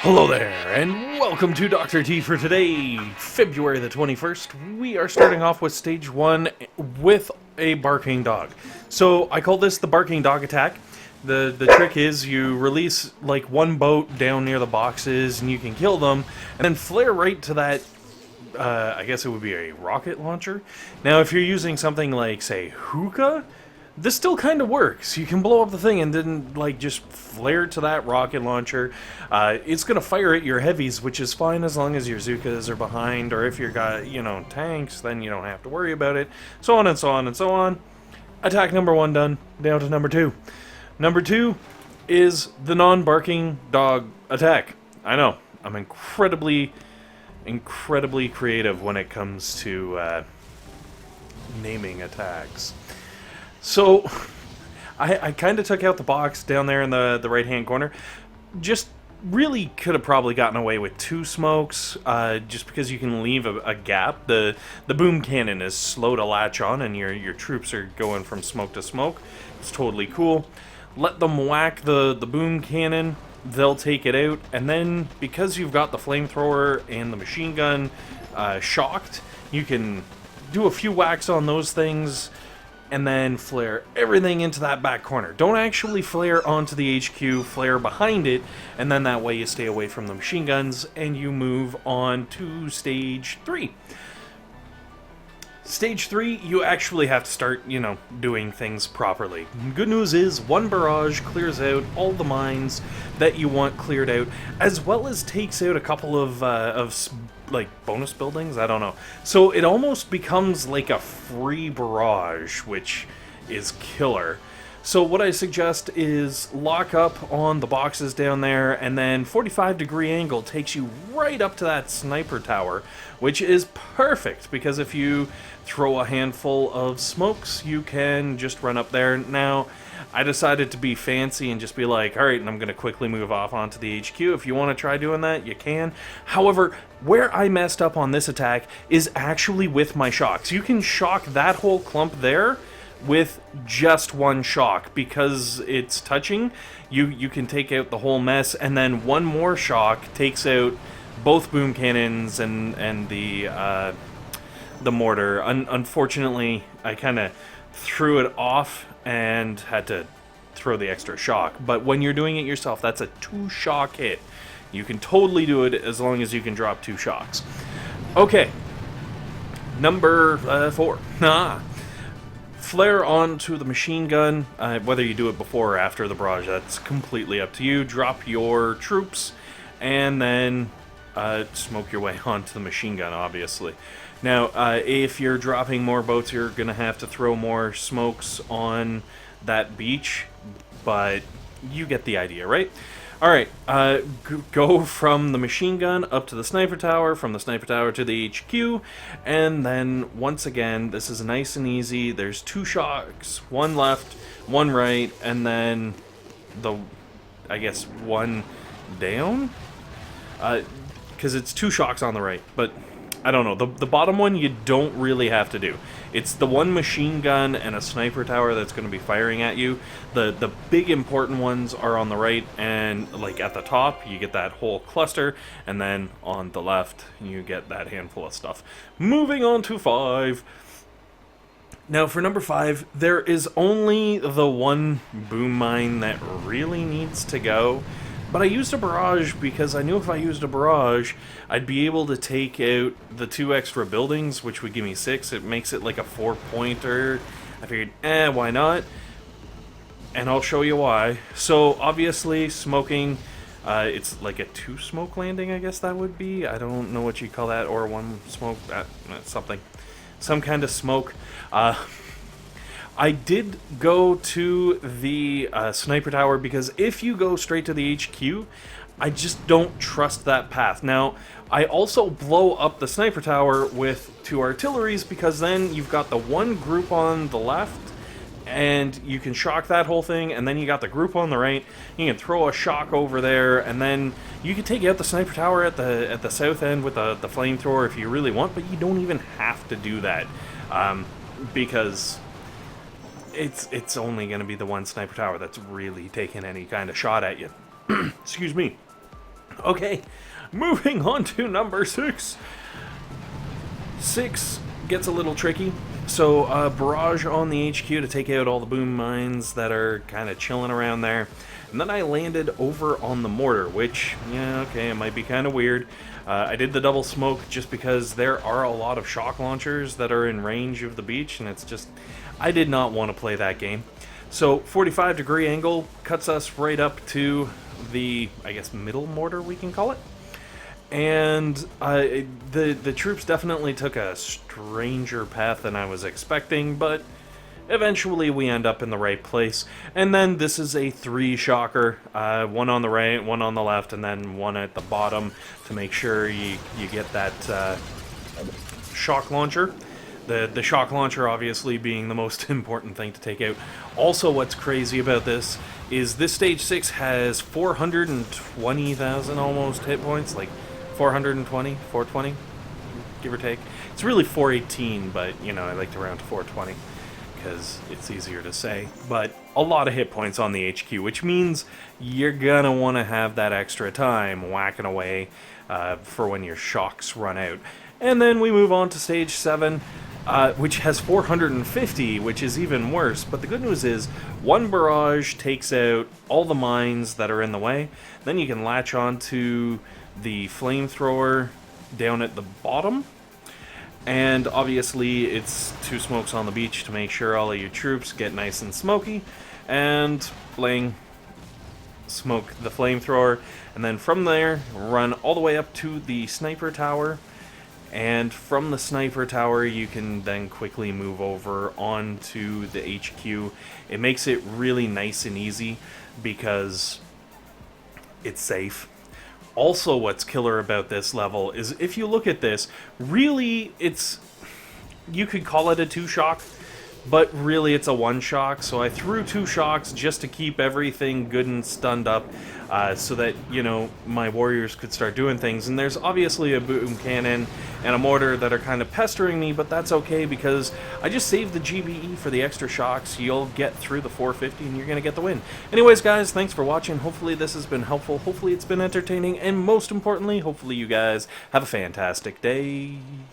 Hello there, and welcome to Dr. T for today, February the 21st. We are starting off with Stage 1 with a barking dog. So I call this the barking dog attack. The trick is you release like one boat down near the boxes and you can kill them, and then flare right to that, I guess it would be a rocket launcher. Now if you're using something like, say, Zooka, this still kind of works. You can blow up the thing and then, like, just flare to that rocket launcher. It's going to fire at your heavies, which is fine as long as your Zookas are behind, or if you've got, tanks, then you don't have to worry about it. So on and so on and so on. Attack number 1 done. Down to number 2. Number 2 is the non-barking dog attack. I know. I'm incredibly creative when it comes to naming attacks. So, I kind of took out the box down there in the right-hand corner. Just really could have probably gotten away with 2 smokes, just because you can leave a gap. The boom cannon is slow to latch on, and your troops are going from smoke to smoke. It's totally cool. Let them whack the boom cannon, they'll take it out, and then because you've got the flamethrower and the machine gun shocked, you can do a few whacks on those things, and then flare everything into that back corner. Don't actually flare onto the HQ, flare behind it, and then that way you stay away from the machine guns, and you move on to Stage 3. Stage 3, you actually have to start, doing things properly. Good news is, one barrage clears out all the mines that you want cleared out, as well as takes out a couple of bonus buildings? I don't know. So it almost becomes like a free barrage, which is killer. So what I suggest is lock up on the boxes down there, and then 45-degree angle takes you right up to that sniper tower, which is perfect, because if you throw a handful of smokes, you can just run up there. Now, I decided to be fancy and just be like, alright, and I'm going to quickly move off onto the HQ. If you want to try doing that, you can. However, where I messed up on this attack is actually with my shocks. You can shock that whole clump there with just one shock. Because it's touching, you can take out the whole mess, and then one more shock takes out both boom cannons and the mortar. Unfortunately, I kind of threw it off and had to throw the extra shock. But when you're doing it yourself, that's a 2-shock hit. You can totally do it as long as you can drop 2 shocks. Okay. Number 4. Flare onto the machine gun. Whether you do it before or after the barrage, that's completely up to you. Drop your troops, and then smoke your way onto the machine gun, obviously. Now, if you're dropping more boats, you're going to have to throw more smokes on that beach, but you get the idea, right? Alright, go from the machine gun up to the sniper tower, from the sniper tower to the HQ, and then, once again, this is nice and easy. There's 2 shocks, 1 left, 1 right, and then I guess 1 down? Because it's 2 shocks on the right, but I don't know. The bottom one you don't really have to do. It's the one machine gun and a sniper tower that's going to be firing at you. The big important ones are on the right, and like at the top you get that whole cluster, and then on the left you get that handful of stuff. Moving on to 5. Now for number 5, there is only the one boom mine that really needs to go. But I used a barrage because I knew if I used a barrage, I'd be able to take out the 2 extra buildings, which would give me 6. It makes it like a 4-pointer. I figured, why not? And I'll show you why. So, obviously, smoking, it's like a 2-smoke landing, I guess that would be. I don't know what you call that, or 1 smoke, something. Some kind of smoke. I did go to the sniper tower because if you go straight to the HQ, I just don't trust that path. Now, I also blow up the sniper tower with 2 artilleries because then you've got the one group on the left and you can shock that whole thing, and then you got the group on the right. You can throw a shock over there, and then you can take out the sniper tower at the south end with the flamethrower if you really want, but you don't even have to do that because it's only going to be the one sniper tower that's really taking any kind of shot at you. Excuse me. Okay, moving on to number 6. 6 gets a little tricky. So, Barrage on the HQ to take out all the boom mines that are kind of chilling around there. And then I landed over on the mortar, which, yeah, okay, it might be kind of weird. I did the double smoke just because there are a lot of shock launchers that are in range of the beach, and it's just, I did not want to play that game. So, 45-degree angle cuts us right up to the, I guess, middle mortar, we can call it. And the troops definitely took a stranger path than I was expecting, but eventually we end up in the right place. And then this is a 3-shocker, one on the right, one on the left, and then one at the bottom to make sure you get that shock launcher. The shock launcher obviously being the most important thing to take out. Also, what's crazy about this is this stage 6 has 420,000 almost hit points, like 420, 420, give or take. It's really 418, but, you know, I like to round to 420 because it's easier to say. But a lot of hit points on the HQ, which means you're gonna want to have that extra time whacking away for when your shocks run out. And then we move on to stage 7, which has 450, which is even worse. But the good news is, one barrage takes out all the mines that are in the way. Then you can latch on to the flamethrower down at the bottom. And obviously, it's 2 smokes on the beach to make sure all of your troops get nice and smoky. And smoke the flamethrower. And then from there, run all the way up to the sniper tower. And from the sniper tower, you can then quickly move over onto the HQ. It makes it really nice and easy because it's safe. Also, what's killer about this level is if you look at this, really, you could call it a 2-shock, but really it's a 1-shock. So I threw 2 shocks just to keep everything good and stunned up so that, you know, my warriors could start doing things. And there's obviously a boom cannon and a mortar that are kind of pestering me, but that's okay because I just saved the GBE for the extra shocks. You'll get through the 450 and you're going to get the win. Anyways, guys, thanks for watching. Hopefully this has been helpful. Hopefully it's been entertaining. And most importantly, hopefully you guys have a fantastic day.